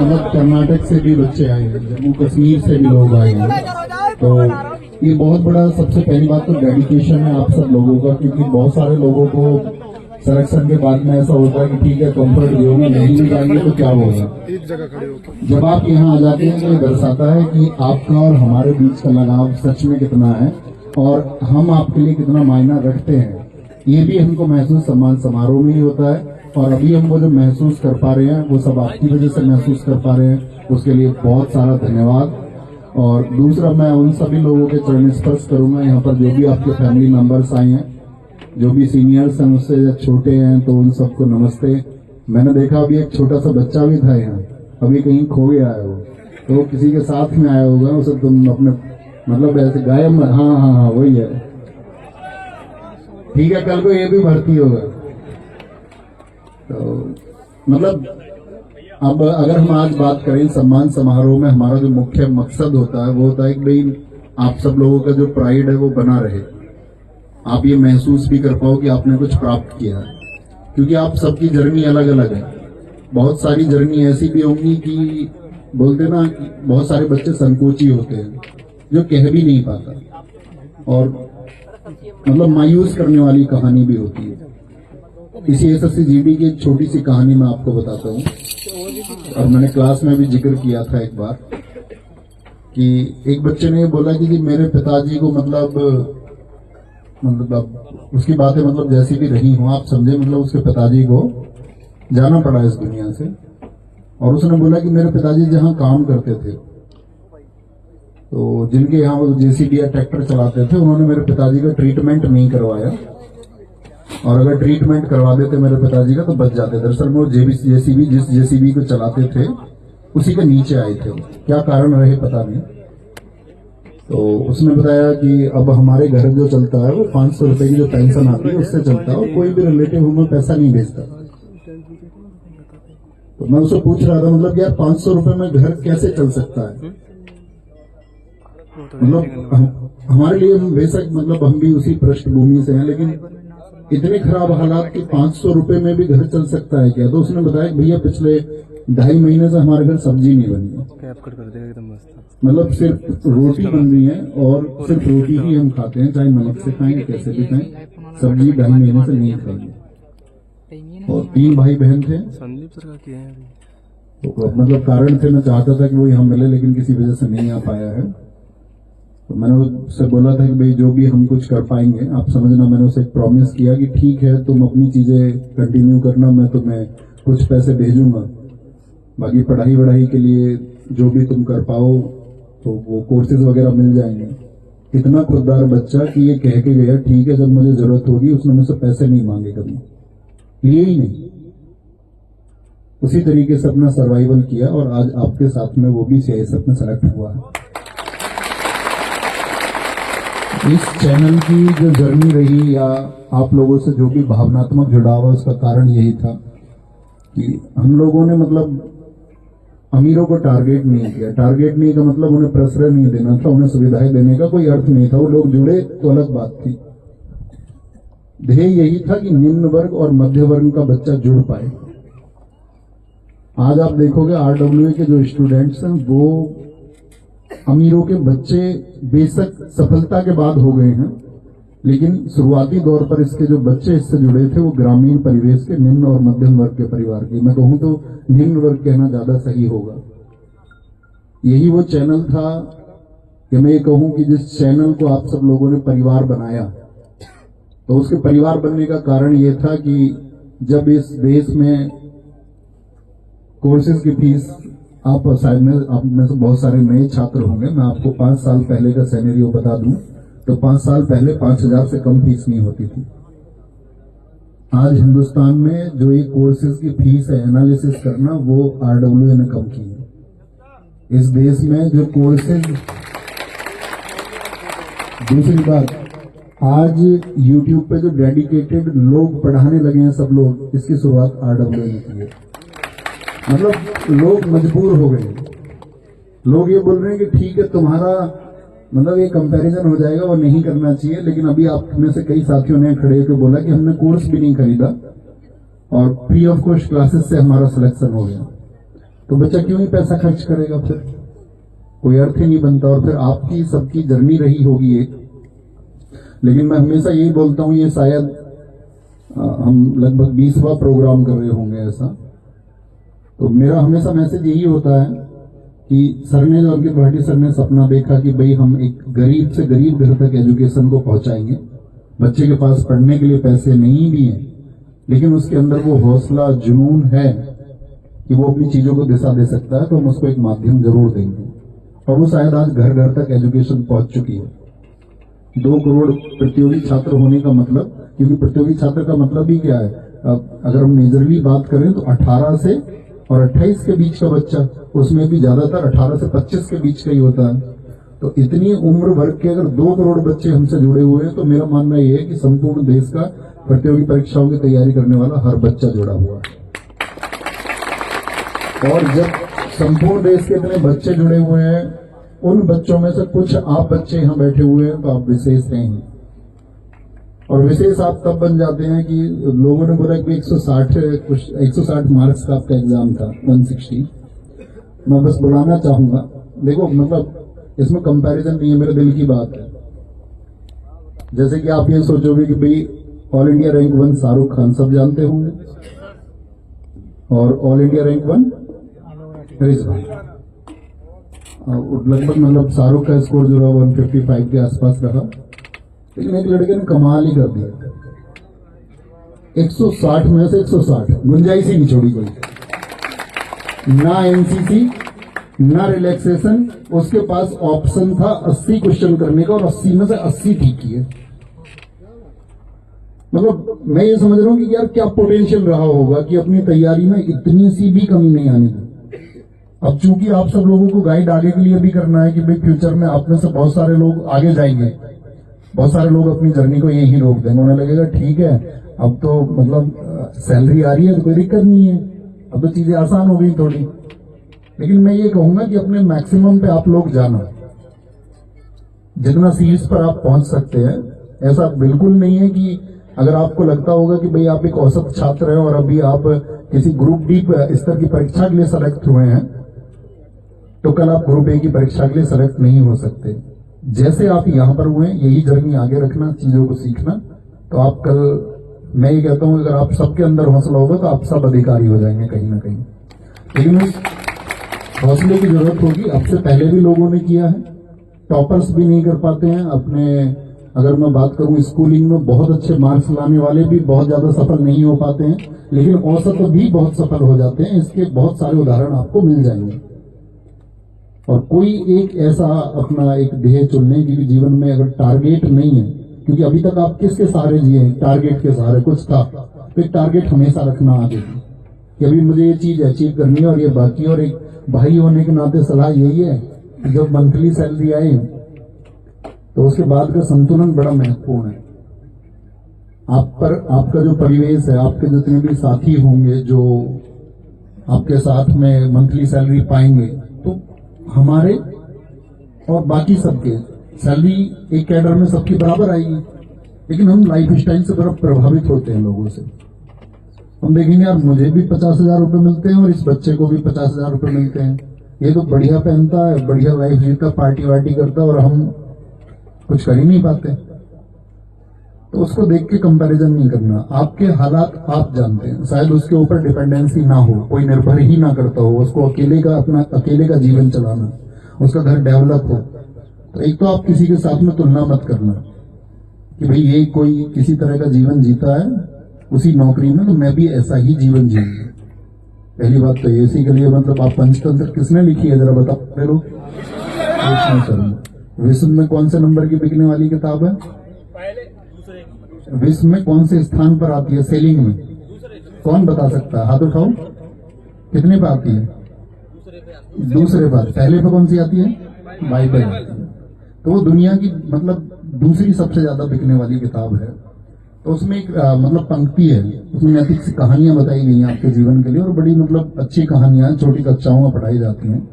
मतलब कर्नाटक से भी बच्चे आए हैं, जम्मू कश्मीर से भी लोग आए हैं। तो ये बहुत बड़ा, सबसे पहली बात तो डेडिकेशन है आप सब लोगों का, क्योंकि बहुत सारे लोगों को सिलेक्शन के बाद में ऐसा होता है कि ठीक है कंफर्ट जोन में नहीं भी जाएंगे तो क्या होगा। एक जगह खड़े होकर जब आप यहाँ आ जाते हैं तो ये दर्शाता है कि आपका और हमारे बीच का लगाव सच में कितना है और हम आपके लिए कितना मायना रखते हैं। ये भी हमको महसूस सम्मान समारोह में ही होता है। और अभी हम वो जो महसूस कर पा रहे हैं वो सब आपकी वजह से महसूस कर पा रहे हैं, उसके लिए बहुत सारा धन्यवाद। और दूसरा, मैं उन सभी लोगों के चरण स्पर्श करूंगा यहाँ पर जो भी आपके फैमिली मेंबर्स आए हैं, जो भी सीनियर्स हैं मुझसे छोटे हैं, तो उन सबको नमस्ते। मैंने देखा अभी एक छोटा सा बच्चा भी था यहाँ, अभी कहीं खो गया है वो, तो किसी के साथ में आया होगा, उसे तुम अपने मतलब ऐसे गायब। हाँ वही है, ठीक है, कल को ये भी भर्ती होगा। तो मतलब अब अगर हम आज बात करें सम्मान समारोह में, हमारा जो मुख्य मकसद होता है वो होता है कि भाई आप सब लोगों का जो प्राइड है वो बना रहे, आप ये महसूस भी कर पाओ कि आपने कुछ प्राप्त किया है। क्योंकि आप सबकी जर्नी अलग अलग है। बहुत सारी जर्नी ऐसी भी होंगी कि बोलते ना, बहुत सारे बच्चे संकोची होते हैं जो कह भी नहीं पाता, और मतलब मायूस करने वाली कहानी भी होती है। इसी एसएससी जीडी की एक छोटी सी कहानी मैं आपको बताता हूँ, और मैंने क्लास में भी जिक्र किया था एक बार कि एक बच्चे ने बोला कि मेरे पिताजी को मतलब उसकी बातें मतलब जैसी भी रही हो आप समझे, मतलब उसके पिताजी को जाना पड़ा इस दुनिया से। और उसने बोला कि मेरे पिताजी जहाँ काम करते थे, तो जिनके यहाँ वो जेसीबी या ट्रैक्टर चलाते थे, उन्होंने मेरे पिताजी का ट्रीटमेंट नहीं करवाया, और अगर ट्रीटमेंट करवा देते मेरे पिताजी का तो बच जाते। दरअसल वो जेसीबी जिस जेसीबी को चलाते थे उसी के नीचे आए थे, क्या कारण रहे पता नहीं। तो उसने बताया कि अब हमारे घर जो चलता है वो 500 रुपए की जो पेंशन आती है उससे चलता है, और कोई भी रिलेटिव हमें पैसा नहीं भेजता। तो मैं उससे पूछ रहा था मतलब यार 500 रुपए में घर कैसे चल सकता है। मतलब हमारे लिए हम बेशक मतलब हम भी उसी पृष्ठभूमि से हैं, लेकिन इतने खराब हालात कि 500 रुपए में भी घर चल सकता है क्या। तो उसने बताया भैया पिछले 2.5 महीने से हमारे घर सब्जी नहीं बनी है, मतलब सिर्फ रोटी बन रही है, और सिर्फ रोटी ही हम खाते हैं, चाहे नमक से खाएं कैसे भी खाएं, सब्जी 2.5 महीने से नहीं खाई। और 3 भाई बहन थे, तो मतलब कारण थे, मैं चाहता था कि वो यहाँ मिले लेकिन किसी वजह से नहीं आ पाया है। तो मैंने उससे बोला था कि भाई जो भी हम कुछ कर पाएंगे आप समझना। मैंने उसे एक प्रॉमिस किया कि ठीक है तुम अपनी चीजें कंटिन्यू करना, मैं तुम्हें कुछ पैसे भेजूंगा, बाकी पढ़ाई वढ़ाई के लिए जो भी तुम कर पाओ तो वो कोर्सेज वगैरह मिल जाएंगे। इतना खुददार बच्चा कि ये कह के गया ठीक है जब मुझे जरूरत होगी। उसने मुझसे पैसे नहीं मांगे, कभी लिए ही नहीं। उसी तरीके से अपना सर्वाइवल किया, और आज आपके साथ में वो भी सीआईएसएफ में सेलेक्ट हुआ है। इस चैनल की जो जर्नी रही या आप लोगों से जो भी भावनात्मक जुड़ाव है उसका कारण यही था कि हम लोगों ने मतलब अमीरों को टारगेट नहीं किया। टारगेट नहीं का मतलब उन्हें प्रश्रय नहीं देना था, उन्हें सुविधाएं देने का कोई अर्थ नहीं था। वो लोग जुड़े तो अलग बात थी। ध्येय यही था कि निम्न वर्ग और मध्य वर्ग का बच्चा जुड़ पाए। आज आप देखोगे आरडब्ल्यूए के जो स्टूडेंट्स हैं वो अमीरों के बच्चे बेशक सफलता के बाद हो गए हैं, लेकिन शुरुआती दौर पर इसके जो बच्चे इससे जुड़े थे वो ग्रामीण परिवेश के निम्न और मध्यम वर्ग के परिवार के, मैं कहूं तो निम्न वर्ग कहना ज्यादा सही होगा। यही वो चैनल था कि मैं ये कहूं कि जिस चैनल को आप सब लोगों ने परिवार बनाया, तो उसके परिवार बनने का कारण ये था कि जब इस देश में कोर्सेज की फीस, आप शायद में आप में से बहुत सारे नए छात्र होंगे, मैं आपको 5 साल पहले का सिनेरियो बता दूं तो 5 साल पहले 5,000 से कम फीस नहीं होती थी। आज हिंदुस्तान में जो ये कोर्सेज की फीस है एनालिसिस करना, वो आरडब्ल्यूए ने कम की है। इस देश में जो कोर्सेज, दूसरी बात, आज यूट्यूब पे जो डेडिकेटेड लोग पढ़ाने लगे हैं सब लोग, इसकी शुरुआत आरडब्ल्यूए ने की है। मतलब लोग मजबूर हो गए। लोग ये बोल रहे हैं कि ठीक है तुम्हारा मतलब ये कंपैरिजन हो जाएगा, वो नहीं करना चाहिए, लेकिन अभी आप में से कई साथियों ने खड़े होकर बोला कि हमने कोर्स भी नहीं खरीदा और फ्री ऑफ कॉस्ट क्लासेस से हमारा सिलेक्शन हो गया। तो बच्चा क्यों ही पैसा खर्च करेगा, फिर कोई अर्थ ही नहीं बनता। और फिर आपकी सबकी जर्नी रही होगी एक, लेकिन मैं हमेशा यही बोलता हूं, ये शायद हम लगभग 20वां प्रोग्राम कर रहे होंगे ऐसा, तो मेरा हमेशा मैसेज यही होता है कि सर ने और अंकित भाटी सर ने सपना देखा कि भाई हम एक गरीब से गरीब घर तक एजुकेशन को पहुंचाएंगे। बच्चे के पास पढ़ने के लिए पैसे नहीं भी हैं, लेकिन उसके अंदर वो हौसला जुनून है कि वो अपनी चीजों को दिशा दे सकता है, तो हम उसको एक माध्यम जरूर देंगे। और वो शायद आज घर घर तक एजुकेशन पहुंच चुकी है। 2 करोड़ प्रतियोगी छात्र होने का मतलब, क्योंकि प्रतियोगी छात्र का मतलब ही क्या है, अगर हम मेजरली बात करें तो 18 से और 28 के बीच का बच्चा, उसमें भी ज्यादातर 18 से 25 के बीच का ही होता है। तो इतनी उम्र वर्ग के अगर 2 करोड़ बच्चे हमसे जुड़े हुए हैं, तो मेरा मानना यह है कि संपूर्ण देश का प्रतियोगी परीक्षाओं की तैयारी करने वाला हर बच्चा जुड़ा हुआ है। और जब संपूर्ण देश के इतने बच्चे जुड़े हुए हैं, उन बच्चों में से कुछ आप बच्चे यहां बैठे हुए हैं, तो आप विशेष हैं। और विशेष आप तब बन जाते हैं कि लोगों ने बोला कि 160 मार्क्स का आपका एग्जाम था, 160। मैं बस बुलाना चाहूंगा, देखो मतलब इसमें कंपैरिजन नहीं है, मेरे दिल की बात है। जैसे कि आप ये सोचोगे कि भाई all India rank 1 Shahrukh Khan, सब जानते होंगे, और ऑल इंडिया रैंक 1 रिजवान। लगभग मतलब शाहरुख का स्कोर जो रहा 155 के आसपास रहा, लेकिन एक लड़के ने कमाल ही कर दिया। 160 में से 160, गुंजाइश ही नहीं छोड़ी कोई, ना एनसीसी ना रिलैक्सेशन। उसके पास ऑप्शन था 80 क्वेश्चन करने का, और 80 में से 80 ठीक किए। मतलब मैं ये समझ रहा हूं कि यार क्या पोटेंशियल रहा होगा कि अपनी तैयारी में इतनी सी भी कमी नहीं आने दी। अब चूंकि आप सब लोगों को गाइड आगे के लिए भी करना है कि भाई फ्यूचर में आप में से बहुत सारे लोग आगे जाएंगे, बहुत सारे लोग अपनी जर्नी को यही रोक देंगे। उन्हें लगेगा ठीक है, अब तो मतलब सैलरी आ रही है तो कोई दिक्कत नहीं है, अब तो चीजें आसान हो गई थोड़ी। लेकिन मैं ये कहूंगा कि अपने मैक्सिमम पे आप लोग जाना, जितना सीट्स पर आप पहुंच सकते हैं। ऐसा बिल्कुल नहीं है कि अगर आपको लगता होगा कि भाई आप एक औसत छात्र हैं और अभी आप किसी ग्रुप डी स्तर की परीक्षा के लिए सेलेक्ट हुए हैं, तो कल आप ग्रुप ए की परीक्षा के लिए सेलेक्ट नहीं हो सकते। जैसे आप यहां पर हुए यही जर्नी आगे रखना, चीजों को सीखना, तो आप कल, मैं ये कहता हूं अगर आप सबके अंदर हौसला होगा तो आप सब अधिकारी हो जाएंगे कहीं ना कहीं। लेकिन उस हौसले की जरूरत होगी। अब से पहले भी लोगों ने किया है, टॉपर्स भी नहीं कर पाते हैं अपने। अगर मैं बात करूं स्कूलिंग में बहुत अच्छे मार्क्स लाने वाले भी बहुत ज्यादा सफल नहीं हो पाते हैं, लेकिन औसत भी बहुत सफल हो जाते हैं। इसके बहुत सारे उदाहरण आपको मिल जाएंगे। और कोई एक ऐसा अपना एक ध्येय चुन लें, क्योंकि जीवन में अगर टारगेट नहीं है, क्योंकि अभी तक आप किसके सहारे जिए हैं, टारगेट के सहारे कुछ था, तो एक टारगेट हमेशा रखना आगे कि अभी मुझे ये चीज अचीव करनी है और ये बाकी। और एक भाई होने के नाते सलाह यही है कि जब मंथली सैलरी आए तो उसके बाद का संतुलन बड़ा महत्वपूर्ण है। आप पर आपका जो परिवेश है, आपके जितने भी साथी होंगे जो आपके साथ में मंथली सैलरी पाएंगे, तो हमारे और बाकी सबके सैलरी एक कैडर में सबकी बराबर आएगी। लेकिन हम लाइफ स्टाइल से बड़ा प्रभावित होते हैं लोगों से। हम देखेंगे यार मुझे भी 50,000 रुपए मिलते हैं और इस बच्चे को भी 50,000 रुपए मिलते हैं, ये तो बढ़िया पहनता है, बढ़िया लाइफ जीता, पार्टी वार्टी करता है, और हम कुछ कर ही नहीं पाते। तो उसको देख के कंपैरिजन नहीं करना। आपके हालात आप जानते हैं, शायद उसके ऊपर डिपेंडेंसी ना हो, कोई निर्भर ही ना करता हो, उसको अकेले का जीवन चलाना, उसका घर डेवलप हो। तो एक तो आप किसी के साथ में तुलना मत करना कि भाई ये कोई किसी तरह का जीवन जीता है उसी नौकरी में, तो मैं भी ऐसा ही जीवन जीऊंगा। पहली बात तो इसी के लिए मतलब आप पंचतंत्र किसने लिखी है जरा बताओ लोग? विश्व में कौन से नंबर की बिकने वाली किताब है? विश्व में कौन से स्थान पर आती है सेलिंग में? कौन बता सकता है? हाथ उठाओ। कितने पे आती है? दूसरे पर। पहले पे कौन सी आती है? बाइबल आती है। तो वो दुनिया की मतलब दूसरी सबसे ज्यादा बिकने वाली किताब है। तो उसमें एक मतलब पंक्ति है, उसमें नैतिक सी कहानियां बताई गई हैं आपके जीवन के लिए, और बड़ी मतलब अच्छी कहानियां छोटी कक्षाओं में पढ़ाई जाती हैं।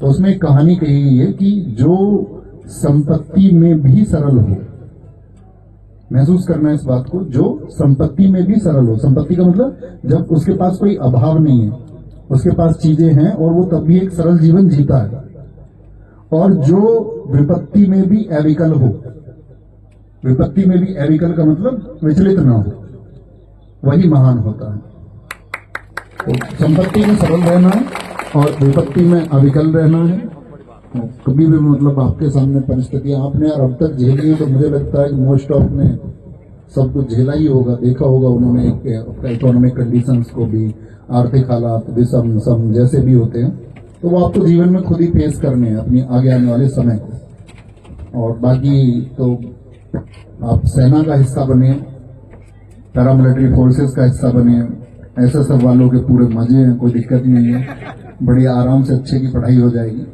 तो उसमें एक कहानी कही गई है कि जो संपत्ति में भी सरल हो, महसूस करना इस बात को, जो संपत्ति में भी सरल हो। संपत्ति का मतलब जब उसके पास कोई अभाव नहीं है, उसके पास चीजें हैं और वो तब भी एक सरल जीवन जीता है, और जो विपत्ति में भी अविकल हो, विपत्ति में भी अविकल का मतलब विचलित ना हो, वही महान होता है। तो संपत्ति में सरल रहना है और विपत्ति में अविकल रहना है। तो कभी भी मतलब आपके सामने परिस्थितियां आपने अब तक झेली है, तो मुझे लगता है कि मोस्ट ऑफ ने सब कुछ झेला ही होगा, देखा होगा उन्होंने इकोनॉमिक कंडीशंस को भी, आर्थिक हालात विषम सम जैसे भी होते हैं, तो वो आपको जीवन में खुद ही फेस करने हैं अपनी आगे आने वाले समय को। और बाकी तो आप सेना का हिस्सा बने, पैरामिलिट्री फोर्सेस का हिस्सा बने, ऐसे सब वालों के पूरे मजे हैं, कोई दिक्कत नहीं है, बड़ी आराम से अच्छे की पढ़ाई हो जाएगी।